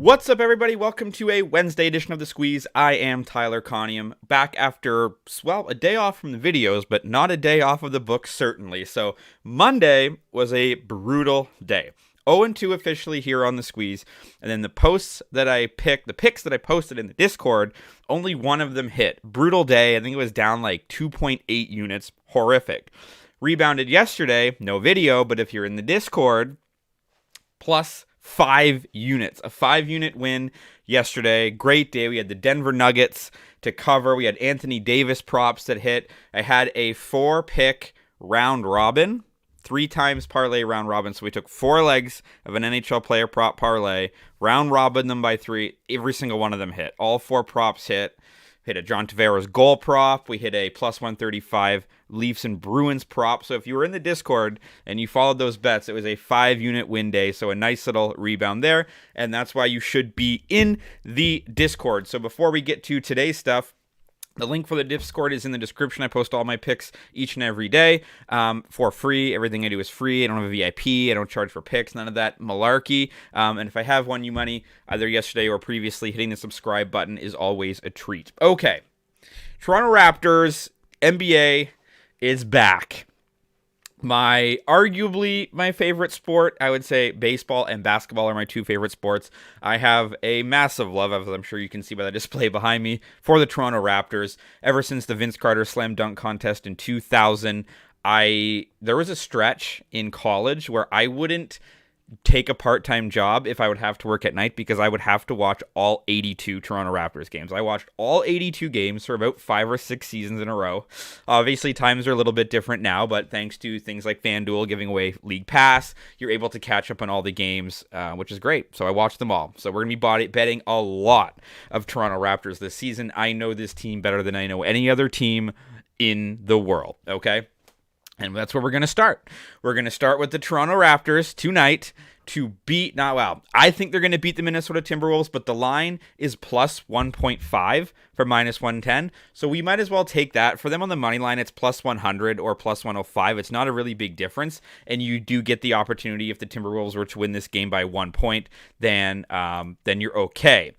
What's up, everybody? Welcome to a Wednesday edition of The Squeeze. I am Tyler Conium, back after, well, a day off from the videos, but not a day off of the books, certainly. So Monday was a brutal day. 0-2 officially here on The Squeeze, and then the picks that I posted in the Discord, only one of them hit. Brutal day. I think it was down like 2.8 units. Horrific. Rebounded yesterday, no video, but if you're in the Discord, plus 5 units. A 5-unit win yesterday. Great day. We had the Denver Nuggets to cover. We had Anthony Davis props that hit. I had a 4-pick round robin. 3 times parlay round robin. So we took 4 legs of an NHL player prop parlay. Round robin them by 3. Every single one of them hit. All 4 props hit. Hit a John Tavares goal prop. We hit a plus 135 Leafs and Bruins prop. So if you were in the Discord and you followed those bets, it was a 5-unit win day. So a nice little rebound there. And that's why you should be in the Discord. So before we get to today's stuff, the link for the Discord is in the description. I post all my picks each and every day for free. Everything I do is free. I don't have a VIP. I don't charge for picks. None of that malarkey. And if I have won you money, either yesterday or previously, hitting the subscribe button is always a treat. Okay. Toronto Raptors, NBA is back. Arguably my favorite sport, I would say baseball and basketball are my 2 favorite sports. I have a massive love, as I'm sure you can see by the display behind me, for the Toronto Raptors. Ever since the Vince Carter slam dunk contest in 2000, there was a stretch in college where I wouldn't take a part-time job if I would have to work at night because I would have to watch all 82 Toronto Raptors games. I watched all 82 games for about 5 or 6 seasons in a row. Obviously, times are a little bit different now, but thanks to things like FanDuel giving away League Pass, you're able to catch up on all the games, which is great. So I watched them all. So we're going to be betting a lot of Toronto Raptors this season. I know this team better than I know any other team in the world, okay? And that's where we're going to start. We're going to start with the Toronto Raptors tonight to beat, I think they're going to beat the Minnesota Timberwolves, but the line is plus 1.5 for minus 110. So we might as well take that. For them on the money line, it's plus 100 or plus 105. It's not a really big difference. And you do get the opportunity if the Timberwolves were to win this game by 1 point, then you're okay.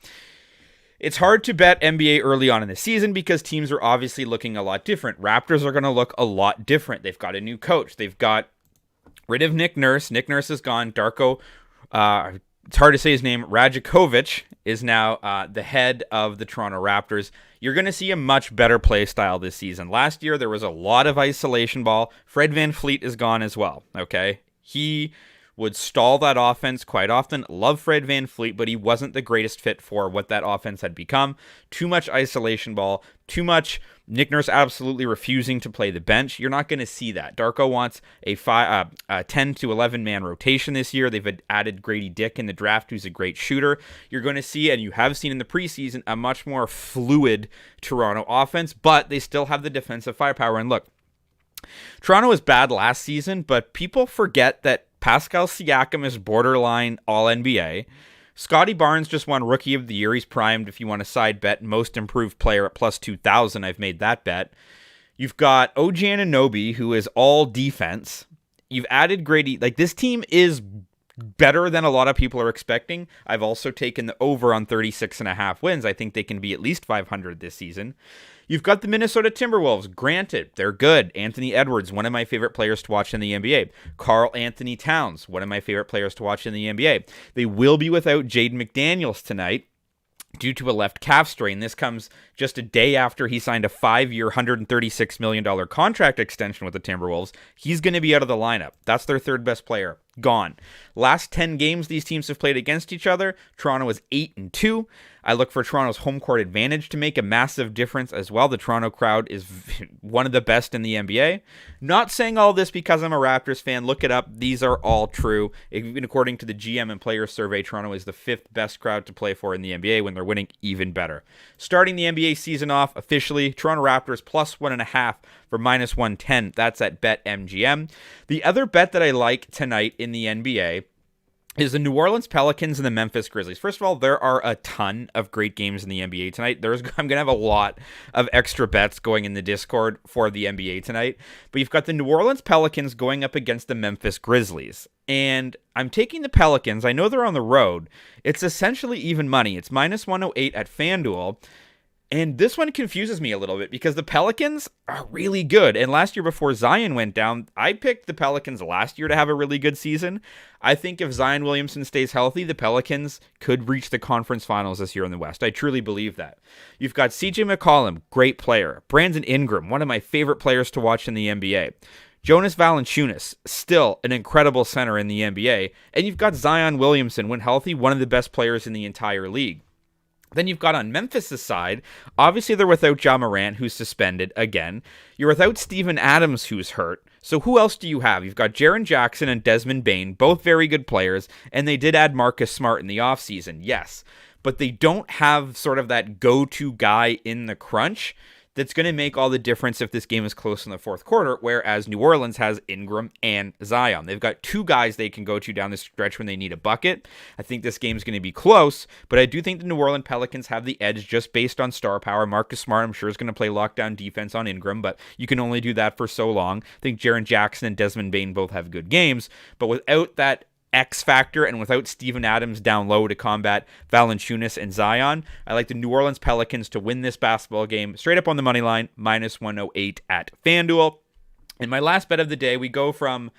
It's hard to bet NBA early on in the season because teams are obviously looking a lot different. Raptors are going to look a lot different. They've got a new coach. They've got rid of Nick Nurse. Nick Nurse is gone. Darko, it's hard to say his name, Rajakovic is now the head of the Toronto Raptors. You're going to see a much better play style this season. Last year, there was a lot of isolation ball. Fred VanVleet is gone as well, okay? He would stall that offense quite often. Love Fred VanVleet, but he wasn't the greatest fit for what that offense had become. Too much isolation ball, too much Nick Nurse absolutely refusing to play the bench. You're not going to see that. Darko wants a 10 to 11-man rotation this year. They've added Grady Dick in the draft, who's a great shooter. You're going to see, and you have seen in the preseason, a much more fluid Toronto offense, but they still have the defensive firepower. And look, Toronto was bad last season, but people forget that Pascal Siakam is borderline All-NBA. Scotty Barnes just won Rookie of the Year. He's primed if you want a side bet. Most improved player at plus 2,000. I've made that bet. You've got OG Anunoby, who is all defense. You've added Grady. This team is better than a lot of people are expecting. I've also taken the over on 36.5 wins. I think they can be at least 500 this season. You've got the Minnesota Timberwolves. Granted, they're good. Anthony Edwards, one of my favorite players to watch in the NBA. Karl Anthony Towns, one of my favorite players to watch in the NBA. They will be without Jaden McDaniels tonight due to a left calf strain. This comes just a day after he signed a 5-year, $136 million contract extension with the Timberwolves. He's going to be out of the lineup. That's their third best player. Gone. Last 10 games these teams have played against each other, Toronto is 8-2. I look for Toronto's home court advantage to make a massive difference as well. The Toronto crowd is one of the best in the NBA. Not saying all this because I'm a Raptors fan. Look it up. These are all true. Even according to the GM and Players Survey, Toronto is the 5th best crowd to play for in the NBA. When they're winning, even better. Starting the NBA season off officially, Toronto Raptors plus 1.5 for minus 110. That's at BetMGM. The other bet that I like tonight in the NBA is the New Orleans Pelicans and the Memphis Grizzlies. First of all, there are a ton of great games in the NBA tonight. I'm going to have a lot of extra bets going in the Discord for the NBA tonight. But you've got the New Orleans Pelicans going up against the Memphis Grizzlies. And I'm taking the Pelicans. I know they're on the road. It's essentially even money. It's minus 108 at FanDuel. And this one confuses me a little bit because the Pelicans are really good. And last year before Zion went down, I picked the Pelicans last year to have a really good season. I think if Zion Williamson stays healthy, the Pelicans could reach the conference finals this year in the West. I truly believe that. You've got CJ McCollum, great player. Brandon Ingram, one of my favorite players to watch in the NBA. Jonas Valanciunas, still an incredible center in the NBA. And you've got Zion Williamson, when healthy, one of the best players in the entire league. Then you've got on Memphis' side, obviously they're without Ja Morant, who's suspended again. You're without Steven Adams, who's hurt. So who else do you have? You've got Jaren Jackson and Desmond Bane, both very good players, and they did add Marcus Smart in the offseason, yes. But they don't have sort of that go-to guy in the crunch that's going to make all the difference if this game is close in the fourth quarter, whereas New Orleans has Ingram and Zion. They've got two guys they can go to down the stretch when they need a bucket. I think this game's going to be close, but I do think the New Orleans Pelicans have the edge just based on star power. Marcus Smart, I'm sure, is going to play lockdown defense on Ingram, but you can only do that for so long. I think Jaren Jackson and Desmond Bane both have good games, but without that X factor and without Steven Adams down low to combat Valanciunas and Zion, I like the New Orleans Pelicans to win this basketball game straight up on the money line, minus 108 at FanDuel. In my last bet of the day, we go from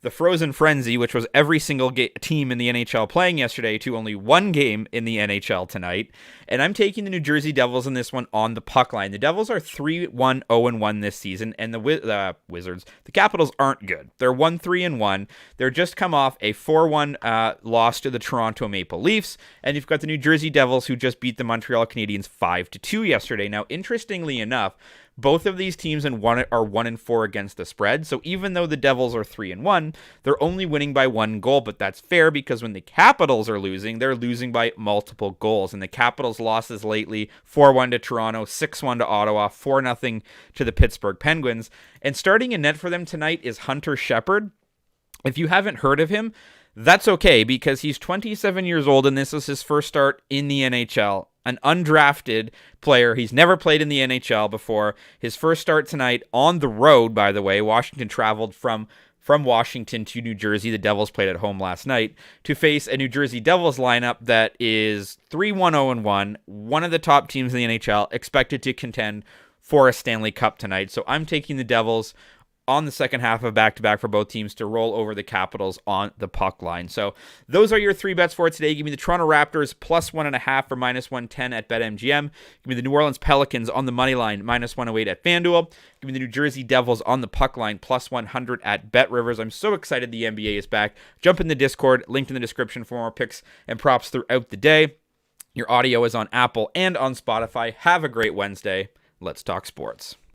the Frozen Frenzy, which was every single team in the NHL playing yesterday, to only one game in the NHL tonight. And I'm taking the New Jersey Devils in this one on the puck line. The Devils are 3-1, 0-1 this season, and the Wizards, the Capitals, aren't good. They're 1-3-1. They're just come off a 4-1 loss to the Toronto Maple Leafs, and you've got the New Jersey Devils, who just beat the Montreal Canadiens 5-2 yesterday. Now, interestingly enough, both of these teams are 1-4 against the spread. So even though the Devils are 3-1, they're only winning by one goal. But that's fair because when the Capitals are losing, they're losing by multiple goals. And the Capitals' losses lately: 4-1 to Toronto, 6-1 to Ottawa, 4-0 to the Pittsburgh Penguins. And starting in net for them tonight is Hunter Shepard. If you haven't heard of him, that's okay, because he's 27 years old and this is his first start in the NHL. An undrafted player. He's never played in the NHL before. His first start tonight on the road, by the way. Washington traveled from Washington to New Jersey. The Devils played at home last night to face a New Jersey Devils lineup that is 3-1-0-1, one of the top teams in the NHL, expected to contend for a Stanley Cup tonight. So I'm taking the Devils on the second half of back-to-back for both teams to roll over the Capitals on the puck line. So those are your three bets for today. Give me the Toronto Raptors plus 1.5 for minus 110 at BetMGM. Give me the New Orleans Pelicans on the money line, minus 108 at FanDuel. Give me the New Jersey Devils on the puck line, plus 100 at BetRivers. I'm so excited the NBA is back. Jump in the Discord, linked in the description for more picks and props throughout the day. Your audio is on Apple and on Spotify. Have a great Wednesday. Let's talk sports.